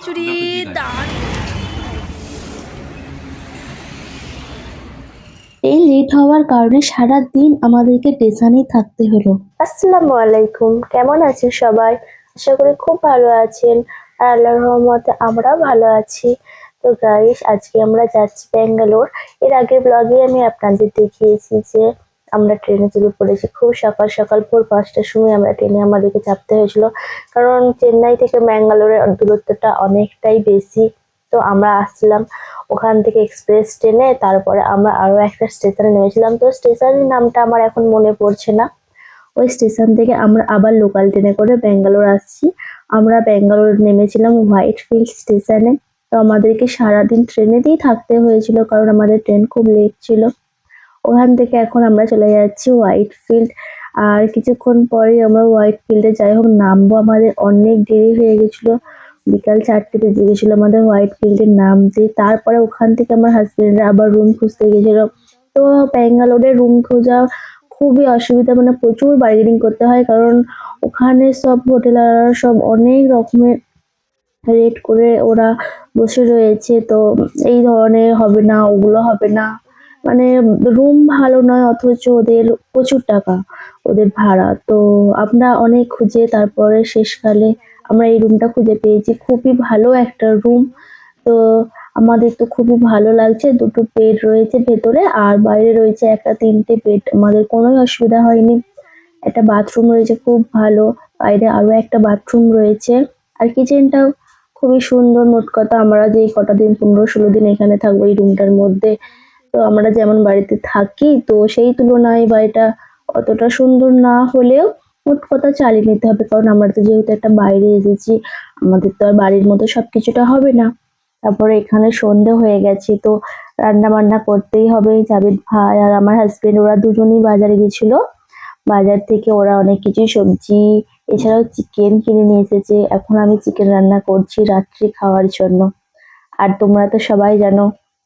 খিচুড়ি দারুণ। এই লেট হওয়ার কারণে সারা দিন আমাদেরকে স্টেশনেই থাকতে হলো। আসসালামু আলাইকুম, কেমন আছেন সবাই? আশা করি খুব ভালো আছেন। আর আল্লাহর রহমতে আমরাও ভালো আছি। তো গাইস, আজকে আমরা যাচ্ছি ব্যাঙ্গালোর। এর আগের ব্লগে আমি আপনাদের দেখিয়েছি যে আমরা ট্রেনে চেপে পড়েছি। খুব সকাল সকাল ভোর 5টার সময় আমরা ট্রেনে আমাদেরকে চাপতে হয়েছিল, কারণ চেন্নাই থেকে ব্যাঙ্গালোরের দূরত্বটা অনেকটাই বেশি। তো আমরা আসছিলাম ওখান থেকে এক্সপ্রেস ট্রেনে, তারপরে আমরা আরো একটা স্টেশনে নেমেছিলাম। তো স্টেশনের নামটা আমার এখন মনে পড়ছে না। ওই স্টেশন থেকে আমরা আবার লোকাল ট্রেনে করে ব্যাঙ্গালোর আসছি। আমরা ব্যাঙ্গালোর নেমেছিলাম হোয়াইট ফিল্ড স্টেশনে। তো আমাদেরকে সারাদিন ট্রেনেতেই থাকতে হয়েছিল, কারণ আমাদের ট্রেন খুব লেট ছিল। ওখান থেকে এখন আমরা চলে যাচ্ছি হোয়াইট ফিল্ড। আর কিছুক্ষণ পরে আমরা হোয়াইট ফিল্ডে যাই হোক নামবো। আমাদের অনেক দেরি হয়ে গেছিলো, বিকাল 4টে বেজে গেছিলো আমাদের হোয়াইট ফিল্ডে নামতে। তারপরে ওখান থেকে আমার হাজবেন্ডরা আবার রুম খুঁজতে গেছিলো। তো ব্যাঙ্গালোরে রুম খোঁজা খুবই অসুবিধা, মানে প্রচুর বার্গেনিং করতে হয়, কারণ ওখানে সব হোটেলাররা সব অনেক রকমের রেট করে ওরা বসে রয়েছে। তো এই ধরনের হবে না, ওগুলো হবে না, মানে রুম ভালো নয় অথচ ওদের প্রচুর টাকা ওদের ভাড়া। তো আমরা অনেক খুঁজে তারপরে শেষকালে আমরা এই রুমটা খুঁজে পেয়েছি। খুবই ভালো একটা রুম। তো আমাদের তো খুবই ভালো লাগছে। দুটো বেড রয়েছে ভেতরে, আর বাইরে রয়েছে একটা 3টে বেড। আমাদের কোনোই অসুবিধা হয়নি। একটা বাথরুম রয়েছে খুব ভালো, বাইরে আরো একটা বাথরুম রয়েছে। আর কিচেনটাও খুবই সুন্দর। মোট কথা আমরা যে কটা দিন 15-16 দিন এখানে থাকবো এই রুমটার মধ্যে, তো আমরা যেমন বাড়িতে থাকি তো সেই তুলনায় বাড়িটা অতটা সুন্দর না হলেও মোট কথা চালিয়ে নিতে হবে, কারণ আমরা তো যেহেতু একটা বাইরে এসেছি, আমাদের তো আর বাড়ির মতো সবকিছুটা হবে না। তারপরে এখানে সন্ধে হয়ে গেছে, তো রান্না বান্না করতেই হবে। জাভেদ ভাই আর আমার হাজবেন্ড ওরা দুজনেই বাজারে গেছিল। বাজার থেকে ওরা অনেক কিছু সবজি এছাড়াও চিকেন কিনে নিয়ে এসেছে। এখন আমি চিকেন রান্না করছি রাত্রি খাওয়ার জন্য। আর তোমরা তো সবাই জানো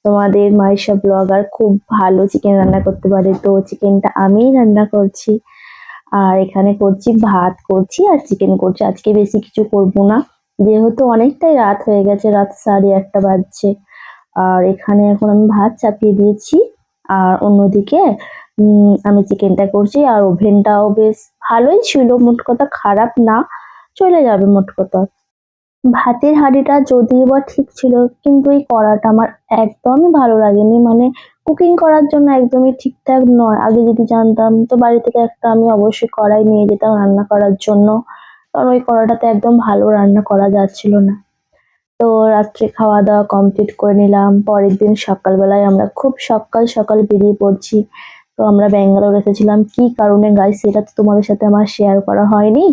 তোমাদের মাইশা ব্লগার খুব ভালো চিকেন রান্না করতে পারে, তো চিকেনটা আমিই রান্না করছি। আর এখানে করছি ভাত করছি আর চিকেন করছি। আজকে বেশি কিছু করব না, যেহেতু অনেকটাই রাত হয়ে গেছে, রাত 1:30 বাজছে। আর এখানে এখন আমি ভাত চাপিয়ে দিয়েছি, আর অন্যদিকে আমি চিকেনটা করছি। আর ওভেনটাও বেশ ভালোই ছিল, মোট কথা খারাপ না, চলে যাবে মোট কথা। ভাতের হাঁড়িটা যদিও বা ঠিক ছিল, কিন্তু এই কড়াটা আমার একদমই ভালো লাগেনি, মানে কুকিং করার জন্য একদমই ঠিকঠাক নয়। আগে যদি জানতাম তো বাড়ি থেকে একটা আমি অবশ্যই কড়াই নিয়ে যেতাম রান্না করার জন্য, কারণ ওই কড়াটাতে একদম ভালো রান্না করা যাচ্ছিল না। তো রাত্রে খাওয়া দাওয়া কমপ্লিট করে নিলাম। পরের দিন সকালবেলায় আমরা খুব সকাল সকাল বেরিয়ে পড়ছি। তো আমরা ব্যাঙ্গালোর এসেছিলাম কি কারণে গাইস, সেটা তো তোমাদের সাথে আমার শেয়ার করা হয়নি।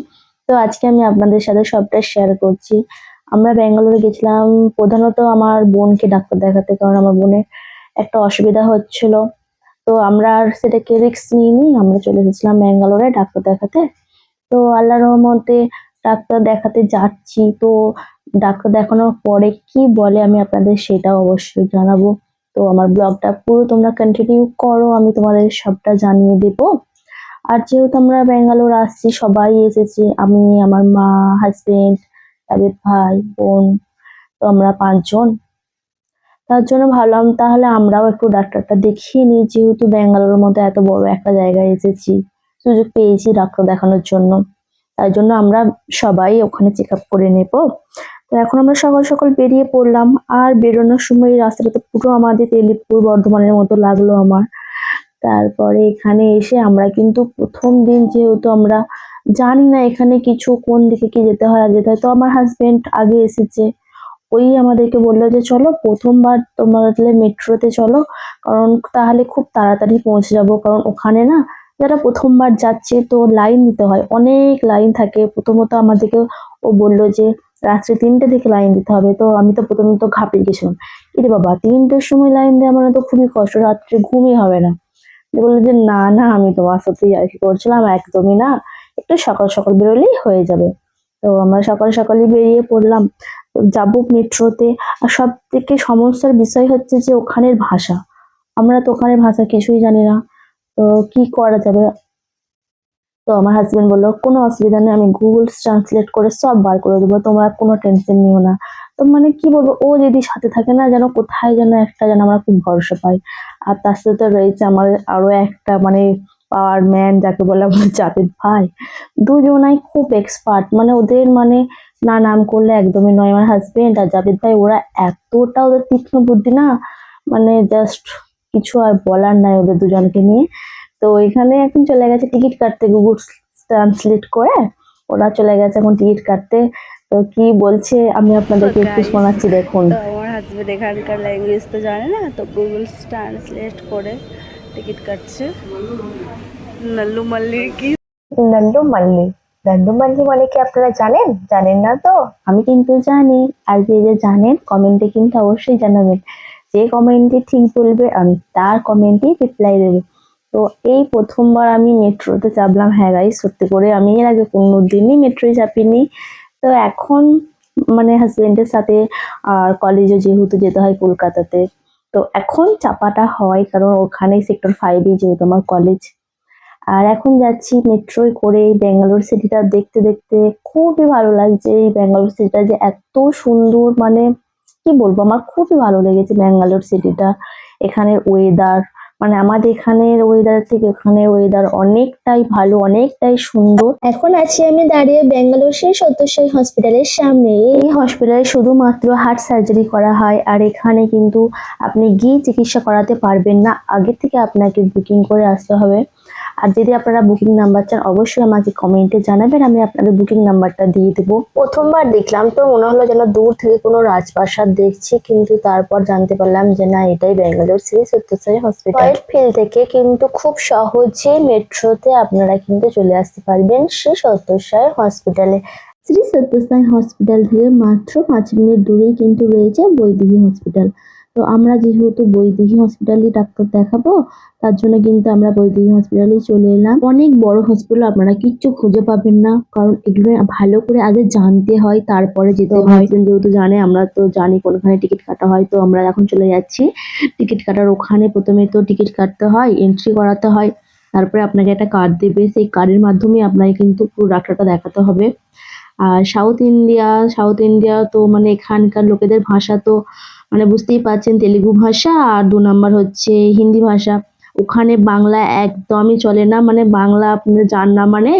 তো আজকে আমি আপনাদের সাথে সবটা শেয়ার করছি। আমরা ব্যাঙ্গালোরে গেছিলাম প্রধানত আমার বোনকে ডাক্তার দেখাতে, কারণ আমার বোনের একটা অসুবিধা হচ্ছিল। তো আমরা আর সেটাকে রিস্ক নিইনি, আমরা চলে এসেছিলাম ব্যাঙ্গালোরে ডাক্তার দেখাতে। তো আল্লাহর রহমতে ডাক্তার দেখাতে যাচ্ছি। তো ডাক্তার দেখানোর পরে কি বলে আমি আপনাদের সেটাও অবশ্যই জানাবো। তো আমার ব্লগটা পুরো তোমরা কন্টিনিউ করো, আমি তোমাদের সবটা জানিয়ে দেবো। আর যেহেতু আমরা ব্যাঙ্গালোর আসছি, সবাই এসেছি, আমি, আমার মা, হাজবেন্ড, তাদের ভাই, বোন, তো আমরা 5 জন। তার জন্য ভাবলাম তাহলে আমরাও একটু ডাক্তারটা দেখিয়ে নিই, যেহেতু ব্যাঙ্গালোরের মতো এত বড় একটা জায়গায় এসেছি, সুযোগ পেয়েছি ডাক্তার দেখানোর জন্য। তাই জন্য আমরা সবাই ওখানে চেক আপ করে নেব। তো এখন আমরা সকাল সকাল বেরিয়ে পড়লাম। আর বেরোনোর সময় এই রাস্তাটা তো পুরো আমাদের তেলিপুর বর্ধমানের মতো লাগলো আমার। তারপরে এখানে এসে আমরা কিন্তু প্রথম দিন, যেহেতু আমরা জানি না এখানে কিছু কোন দিকে কি যেতে হয় আর যেতে হয়, তো আমার হাজবেন্ড আগে এসেছে, ওই আমাদেরকে বললো যে চলো প্রথমবার তোমরা তাহলে মেট্রোতে চলো, কারণ তাহলে খুব তাড়াতাড়ি পৌঁছে যাবো। কারণ ওখানে না যারা প্রথমবার যাচ্ছে তো লাইন দিতে হয়, অনেক লাইন থাকে। প্রথমত আমাদেরকে ও বললো যে রাত্রে 3টে থেকে লাইন দিতে হবে। তো আমি তো প্রথমত ঘাবড়ে গেছিলাম, এরে বাবা 3টের সময় লাইন দেওয়া মানে তো খুবই কষ্ট, রাত্রে ঘুমই হবে না। দিয়ে বললো যে না না, আমি তোমার সাথেই আর কি করছিলাম, একদমই না, একটু সকাল সকাল বেরোলেই হয়ে যাবে। তো আমরা সকাল সকালই বেরিয়ে পড়লাম। তো যাবো মেট্রোতে। আর সব থেকে সমস্যার বিষয় হচ্ছে যে ওখানের ভাষা, আমরা তো ওখানের ভাষা কিছুই জানি না। তো কি করা যাবে? তো আমার হাজবেন্ড বললো কোনো অসুবিধা নেই, আমি গুগল ট্রান্সলেট করে সব বার করে দেবো, তোমরা কোনো টেনশন নিও না। তো মানে কি বলবো, ও যদি সাথে থাকে না যেন কোথায় যেন একটা যেন আমরা খুব ভরসা পাই। আর তার সাথে তো রয়েছে আমাদের আরো একটা মানে পাওয়ার ম্যান যাকে বলে আমাদের জাভেদ ভাই। দুজনাই খুব এক্সপার্ট, মানে ওদের মানে না নাম করলে একদমই নয়। আমার হাজবেন্ড আর জাভেদ ভাই ওরা এতটা ওদের তীক্ষ্ণ বুদ্ধি না, মানে জাস্ট কিছু আর বলার নাই ওদের দুজনকে নিয়ে। তো এখানে এখন চলে গেছে টিকিট কাটতে, গুগল ট্রান্সলেট করে ওরা চলে গেছে এখন টিকিট কাটতে। তো কি বলছে আমি আপনাদেরকে একটু গাইস, শোনাচ্ছি, দেখুন। তো আমার হাজবেন্ড এখানকার ল্যাঙ্গুয়েজ তো জানে না, তো গুগল ট্রান্সলেট করে টিকিট কাটছে। নল্লু মাল্লির কি নন্ডু মাল্লি। নন্ডু মাল্লি মানে কি আপনারা জানেন? জানেন না তো? আমি কিন্তু জানি, আর যে যে জানেন কমেন্টে কিন্তু অবশ্যই জানাবেন। যে কমেন্টে ঠিক বলবে আমি তার কমেন্টে রিপ্লাই দেবে। তো এই প্রথমবার আমি মেট্রোতে চাপলাম। হ্যাঁ গাইস, সত্যি করে আমি এর আগে কোনোদিনই মেট্রোয় চাপিনি। তো এখন মানে হাজবেন্ডের সাথে আর কলেজে যেহেতু যেতে হয় কলকাতাতে, তো এখন চাপাটা হয় কারণ ওখানে সেক্টর 5 যেহেতু আমার কলেজ। আর এখন যাচ্ছি মেট্রোয় করে ব্যাঙ্গালোর সিটিটা দেখতে দেখতে। খুবই ভালো লাগছে এই ব্যাঙ্গালোর সিটিটা যে এত সুন্দর, মানে কি বলবো, আমার খুবই ভালো লেগেছে ব্যাঙ্গালোর সিটিটা। এখানের ওয়েদার, মানে আমাদের এখানের ওয়েদার থেকে ওখানের ওয়েদার অনেকটাই ভালো, অনেকটাই সুন্দর। এখন আছি আমি দাঁড়িয়ে ব্যাঙ্গালোর সেই সত্যসাই হসপিটালের সামনে। এই হসপিটালে শুধুমাত্র হার্ট সার্জারি করা হয়, আর এখানে কিন্তু আপনি গিয়ে চিকিৎসা করাতে পারবেন না, আগে থেকে আপনাকে বুকিং করে আসতে হবে। আর যদি আপনারা বুকিং নাম্বার চান অবশ্যই আমাকে কমেন্টে জানাবেন, আমি আপনাদের বুকিং নাম্বারটা দিয়ে দেবো। প্রথমবার দেখলাম তো মনে হলো যেন দূর থেকে কোনো রাজপ্রাসাদ দেখছি, কিন্তু তারপর জানতে পারলাম যে না, এটাই Bangalore Shri Sathya Sai hospital. White field থেকে কিন্তু খুব সহজে মেট্রোতে আপনারা কিন্তু চলে আসতে পারবেন শ্রী সত্যসাই হসপিটালে। শ্রী সত্যসাই হসপিটাল থেকে মাত্র 5 মিনিট দূরেই কিন্তু রয়েছে বৈদেহী হসপিটাল। তো আমরা যেহেতু বৈদেহী হসপিটালে ডাক্তার দেখাবো, তার জন্য কিন্তু আমরা বৈদেহী হসপিটালে চলে এলাম। অনেক বড় হসপিটাল, আপনারা কিচ্ছু খুঁজে পাবেন না, কারণ এগুলো ভালো করে আগে জানতে হয় তারপরে যেতে হয়। হাজবেন্ড যেহেতু জানে, আমরা তো জানি কোনখানে টিকিট কাটা হয়। তো আমরা এখন চলে যাচ্ছি টিকিট কাটার ওখানে। প্রথমে তো টিকিট কাটতে হয়, এন্ট্রি করাতে হয়, তারপরে আপনাকে একটা কার্ড দেবে, সেই কার্ডের মাধ্যমে আপনাকে কিন্তু পুরো ডাক্তারটা দেখাতে হবে। আর সাউথ ইন্ডিয়া তো মানে এখানকার লোকেদের ভাষা তো মানে বুঝতেই পারছেন, তেলেগু ভাষা, আর 2 নম্বর হচ্ছে হিন্দি ভাষা। ওখানে বাংলা একদমই চলে না, মানে বাংলা আপনি জান না মানে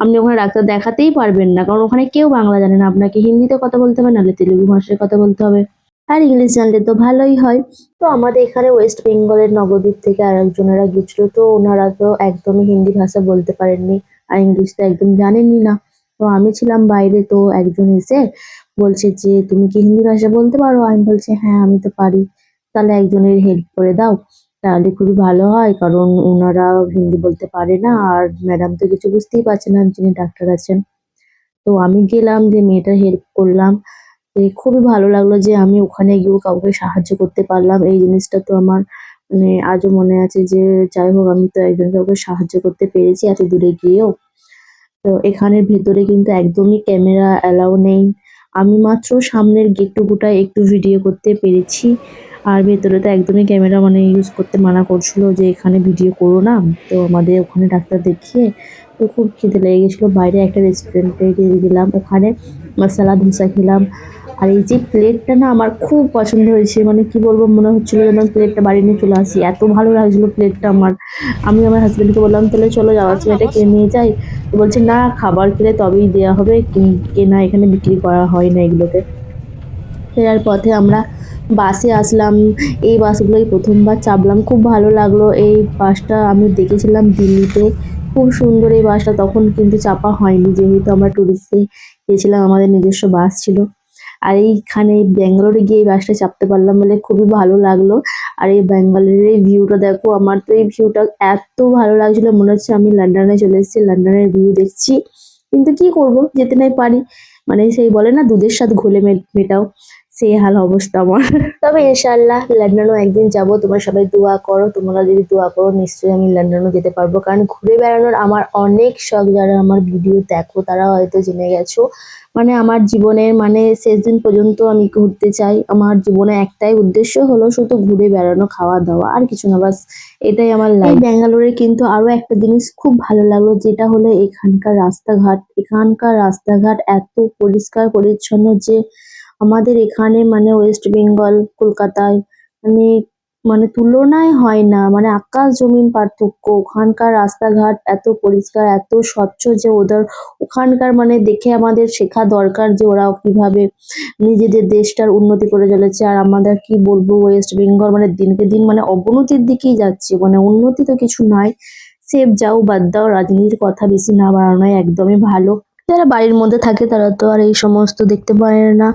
আপনি ওখানে ডাক্তার দেখাতেই পারবেন না, কারণ ওখানে কেউ বাংলা জানে না। আপনাকে হিন্দিতে কথা বলতে হবে, নাহলে তেলেগু ভাষায় কথা বলতে হবে, আর ইংলিশ জানলে তো ভালোই হয়। তো আমাদের এখানে ওয়েস্ট বেঙ্গলের নবদ্বীপ থেকে আরেকজনেরা গেছিল, তো ওনারা তো একদমই হিন্দি ভাষা বলতে পারেননি, আর ইংলিশ তো একদম জানেনই না। তো আমি ছিলাম বাইরে, তো একজন এসে বলছে যে তুমি কি হিন্দি ভাষা বলতে পারো? আমি বলছি হ্যাঁ আমি তো পারি। তাহলে একজনের হেল্প করে দাও, তাহলে খুবই ভালো হয়, কারণ ওনারা হিন্দি বলতে পারে না, আর ম্যাডাম তো কিছু বুঝতেই পারছে না, যিনি ডাক্তার আছেন। তো আমি গেলাম, যে মেয়েটার হেল্প করলাম। যে খুবই ভালো লাগলো যে আমি ওখানে গিয়েও কাউকে সাহায্য করতে পারলাম। এই জিনিসটা তো আমার মানে আজও মনে আছে, যে যাই হোক আমি তো একজন কাউকে সাহায্য করতে পেরেছি এত দূরে গিয়েও। তো এখানের ভেতরে কিন্তু একদমই ক্যামেরা অ্যালাউ নেই। আমি মাত্র সামনের গেটটুকুটায় একটু ভিডিও করতে পেরেছি। আর ভেতরে তো একদমই ক্যামেরা মানে ইউজ করতে মানা করছিল, যে এখানে ভিডিও করো না। তো আমাদের ওখানে ডাক্তার দেখিয়ে তো খুব খিদে লেগে গেছিলো, বাইরে একটা রেস্টুরেন্টে গেলাম, ওখানে মশলা ধোসা খেলাম। আর এই যে প্লেটটা না আমার খুব পছন্দ হয়েছে, মানে কি বলবো, মনে হচ্ছিল যেন আমি প্লেটটা বাড়ি নিয়ে চলে আসি, এত ভালো লাগছিল প্লেটটা আমার। আমি আমার হাজবেন্ডকে বললাম তাহলে চলো যাওয়ার সময় এটা কিনে নিয়ে যাই। তো বলছে না, খাবার খেলে তবেই দেওয়া হবে, কেনা এখানে বিক্রি করা হয় না এগুলোতে। ফেরার পথে আমরা বাসে আসলাম। এই বাসগুলোই প্রথমবার চাপলাম, খুব ভালো লাগলো। এই বাসটা আমি দেখেছিলাম দিল্লিতে, খুব সুন্দর এই বাসটা, তখন কিন্তু চাপা হয়নি যেহেতু আমরা ট্যুরিস্টে গেছিলাম, আমাদের নিজস্ব বাস ছিল। আর এইখানে ব্যাঙ্গালোরে গিয়ে এই বাসটা চাপতে পারলাম বলে খুবই ভালো লাগলো। আর এই ব্যাঙ্গালোরের এই ভিউটা দেখো, আমার তো এই ভিউটা এত ভালো লাগছিল, মনে হচ্ছে আমি লন্ডনে চলে এসেছি, লন্ডনের ভিউ দেখছি। কিন্তু কি করব, যেতে নাই পারি, মানে সেই বলে না দুধের স্বাদ ঘোলে মেটাও, সেই হাল অবস্থা আমার। তবে ইনশাআল্লাহ লন্ডনও একদিন যাব, তোমরা সবাই দোয়া করো, তোমরা যদি দোয়া করো নিশ্চয়ই আমি লন্ডনও যেতে পারবো, কারণ ঘুরে বেড়ানোর আমার অনেক শখ। যারা আমার ভিডিও দেখো তারা হয়তো জেনে গেছো, মানে আমার জীবনের মানে শেষ দিন পর্যন্ত আমি ঘুরতে চাই। আমার জীবনে একটাই উদ্দেশ্য হলো শুধু ঘুরে বেড়ানো, খাওয়া দাওয়া, আর কিছু না, বাস এটাই আমার লাইফ। ব্যাঙ্গালোরে কিন্তু আরো একটা জিনিস খুব ভালো লাগলো, যেটা হলো এখানকার রাস্তাঘাট। এখানকার রাস্তাঘাট এত পরিষ্কার পরিচ্ছন্ন যে আমাদের এখানে মানে ওয়েস্ট বেঙ্গল কলকাতায় মানে মানে তুলনায় হয় না, মানে আকাশ জমিন পার্থক্য। ওখানকার রাস্তাঘাট এত পরিষ্কার এত স্বচ্ছ যে ওদের ওখানকার মানে দেখে আমাদের শেখা দরকার যে ওরা কিভাবে নিজেদের দেশটার উন্নতি করে চলেছে। আর আমাদের কি বলবো, ওয়েস্ট বেঙ্গল মানে দিনকে দিন মানে অবনতির দিকেই যাচ্ছে, মানে উন্নতি তো কিছু নয়। সেফ যাও বাদ দাও, রাজনীতির কথা বেশি না বাড়ানোই একদমই ভালো। যারা বাড়ির মধ্যে থাকে তারা তো আর এই সমস্ত দেখতে পারে না,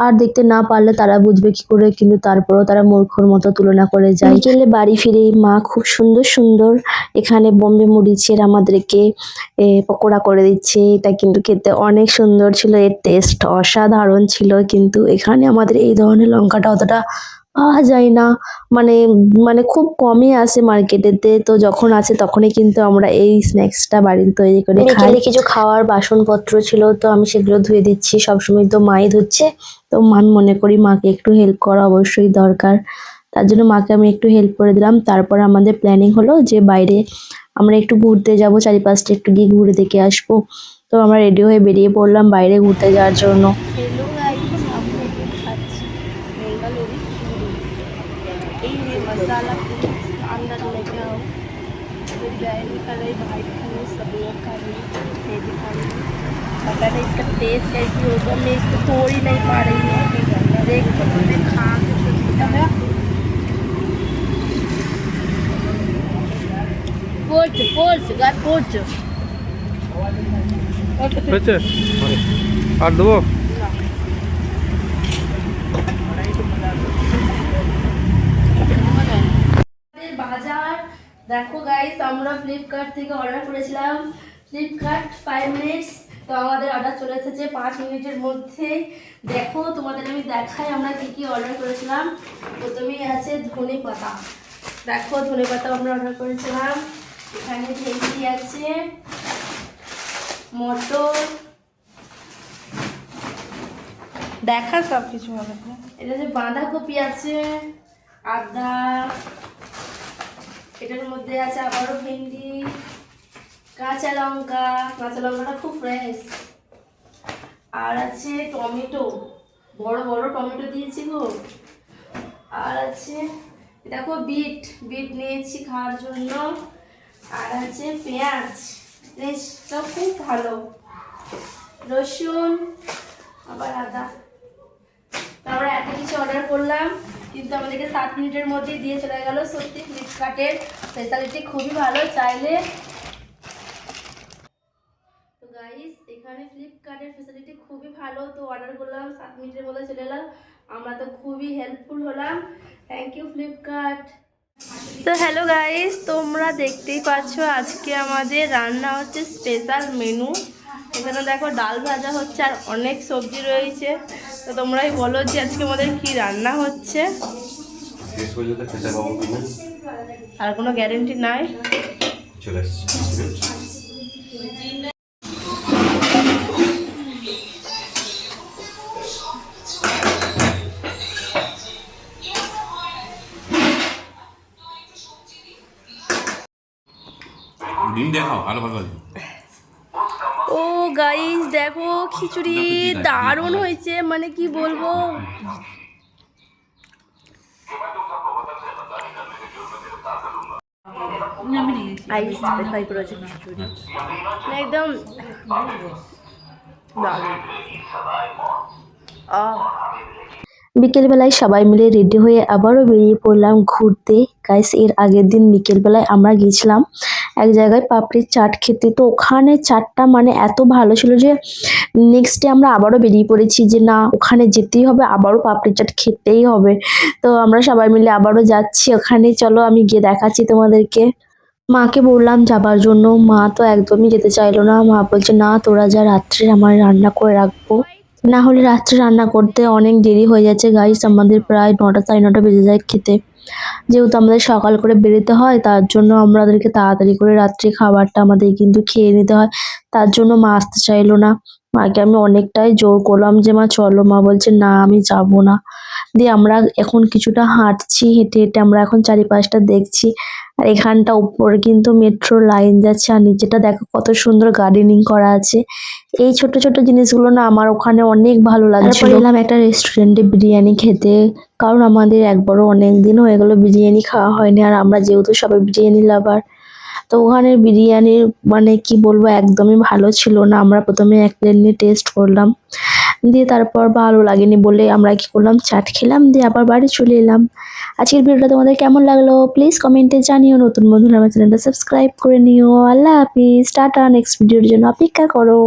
আর দেখতে না পারলে তারা বুঝবে কি করে, কিন্তু তারপরেও তারা মূর্খর মতো তুলনা করে যায়। বিকেলে বাড়ি ফিরে মা খুব সুন্দর সুন্দর এখানে বোম্বে মরিচের আমাদেরকে পকোড়া করে দিচ্ছে। এটা কিন্তু খেতে অনেক সুন্দর ছিল, এর টেস্ট অসাধারণ ছিল। কিন্তু এখানে আমাদের এই ধরনের লঙ্কাটা অতটা পাওয়া যায় না, মানে মানে খুব কমই আসে মার্কেটেতে। তো যখন আসে তখনই কিন্তু আমরা এই স্ন্যাক্সটা বাড়িতে তৈরি করে খাই। বিকেলে কিছু খাওয়ার বাসনপত্র ছিল, তো আমি সেগুলো ধুয়ে দিচ্ছি। সবসময় তো মাই ধুচ্ছে, তো মান মনে করি মাকে একটু হেল্প করা অবশ্যই দরকার। তার জন্য মাকে আমি একটু হেল্প করে দিলাম। তারপর আমাদের প্ল্যানিং হলো যে বাইরে আমরা একটু ঘুরতে যাব, চারিপাশটা একটু গিয়ে ঘুরে দেখে আসবো। তো আমরা রেডি হয়ে বেরিয়ে পড়লাম বাইরে ঘুরতে যাওয়ার জন্য। हेलो गाइस, हम लोग खाচ্ছি बेंगालुरु पूरी। এই है मसाला पूरी, इसका अंदर लेके आओ। बिरयानी कर रही भाई खाने, सब लोग खा रही, मैं भी खा रही हूँ। पता नहीं इसका टेस्ट कैसी होगा, मैं इसको तोड़ ही नहीं पा रही हूँ। देख तो मैं खा के सीखता है। पोच पोच गाय पोच হয়েছে আর দেবো? বাজার দেখো গাইস, আমরা ফ্লিপকার্ট থেকে অর্ডার করেছিলাম। ফ্লিপকার্ট 5 মিনিটস, তো আমাদের অর্ডার চলে এসেছে 5 মিনিটের মধ্যে। দেখো তোমাদের আমি দেখাই আমরা কি কি অর্ডার করেছিলাম। প্রথমেই আছে ধনে পাতা। দেখো ধনে পাতা আমরা অর্ডার করেছিলাম। এখানে ভেন্ডি আছে, মটর, দেখা সব কিছু হবে। এটা যে বাঁধাকপি আছে, আদা, এটার মধ্যে আছে আবারও ভেন্ডি, কাঁচা লঙ্কা, কাঁচা লঙ্কাটা খুব ফ্রেশ, আর আছে টমেটো, বড় বড় টমেটো দিয়েছি গো। আর আছে দেখো বিট, বিট নিয়েছি খাওয়ার জন্য। আর আছে পেঁয়াজ, পেঁয়াজটা খুব ভালো, রসুন, আবার আদা। আমরা এত কিছু অর্ডার করলাম, কিন্তু আমাদেরকে 7 মিনিটের মধ্যেই দিয়ে চলে গেল। সত্যি ফ্লিপকার্টের ফেসিলিটি খুবই ভালো, চাইলে। তো গাইস, এখানে ফ্লিপকার্টের ফেসিলিটি খুবই ভালো। তো অর্ডার করলাম, 7 মিনিটের মধ্যে চলে এলাম। আমরা তো খুবই হেল্পফুল হলাম। Thank you Flipkart. তো হ্যালো গাইস, তোমরা দেখতেই পাচ্ছ আজকে আমাদের রান্না হচ্ছে স্পেশাল মেনু। এখানে দেখো ডাল ভাজা হচ্ছে আর অনেক সবজি রয়েছে। তো তোমরাই বলো যে আজকে আমাদের কি রান্না হচ্ছে। আর কোনো গ্যারেন্টি নাই। ডিম দেখাও আরো ভালো লাগবে। ও গাইস দেখো, খিচুড়ি দারুণ হয়েছে, মানে কি বলবো। আইস ফ্রাই করেছে খিচুড়ি, মানে একদম দারুণ। বিকেলবেলায় সবাই মিলে রেডি হয়ে আবারও বেরিয়ে পড়লাম ঘুরতে। গাইস, এর আগের দিন বিকেলবেলায় আমরা গিয়েছিলাম এক জায়গায় পাপড়ির চাট খেতে। তো ওখানে চাটটা মানে এত ভালো ছিল যে নেক্সট ডে আমরা আবারও বেরিয়ে পড়েছি যে না, ওখানে যেতেই হবে, আবারও পাপড়ির চাট খেতেই হবে। তো আমরা সবাই মিলে আবারও যাচ্ছি ওখানে। চলো আমি গিয়ে দেখাচ্ছি তোমাদেরকে। মাকে বললাম যাবার জন্য, মা তো একদমই যেতে চাইলো না। মা বলছে না, তোরা যা, রাত্রে আমার রান্না করে রাখবো, না হলে রাত্রে রান্না করতে অনেক দেরি হয়ে যাচ্ছে। গাইস, আমাদের প্রায় 9টা 9:30 বেজে যায় খেতে। যেহেতু আমাদের সকাল করে বেরোতে হয়, তার জন্য আমাদেরকে তাড়াতাড়ি করে রাত্রে খাবারটা আমাদের কিন্তু খেয়ে নিতে হয়। তার জন্য মা আসতে চাইলো না। মাকে আমি অনেকটাই জোর করলাম যে মা চলো, মা বলছে না আমি যাব না। দিয়ে আমরা এখন কিছুটা হাঁটছি, হেঁটে হেঁটে আমরা এখন চারিপাশটা দেখছি। আর এখানটা উপরে কিন্তু মেট্রো লাইন যাচ্ছে, আর নিচেটা দেখো কত সুন্দর গার্ডেনিং করা আছে। এই ছোট ছোট জিনিসগুলো না আমার ওখানে অনেক ভালো লাগছিল। তারপর এলাম একটা রেস্টুরেন্টে বিরিয়ানি খেতে, কারণ আমাদের একবারও অনেক দিন হয়ে গেলো বিরিয়ানি খাওয়া হয়নি, আর আমরা যেহেতু সবাই বিরিয়ানি লাভার। তো ওখানে বিরিয়ানির মানে কি বলবো, একদমই ভালো ছিল না। আমরা প্রথমে এক প্লেট নিয়ে টেস্ট করলাম, দিয়ে তারপর ভালো লাগেনি বলে আমরা কি করলাম, চাট খেলাম, দিয়ে আবার বাড়ি চলে এলাম। আজকের ভিডিওটা তোমাদের কেমন লাগলো প্লিজ কমেন্টে জানিও। নতুন বন্ধুরা আমার চ্যানেলটা সাবস্ক্রাইব করে নিও। আল্লাহ হাফিজ, টাটা। নেক্সট ভিডিওর জন্য অপেক্ষা করো।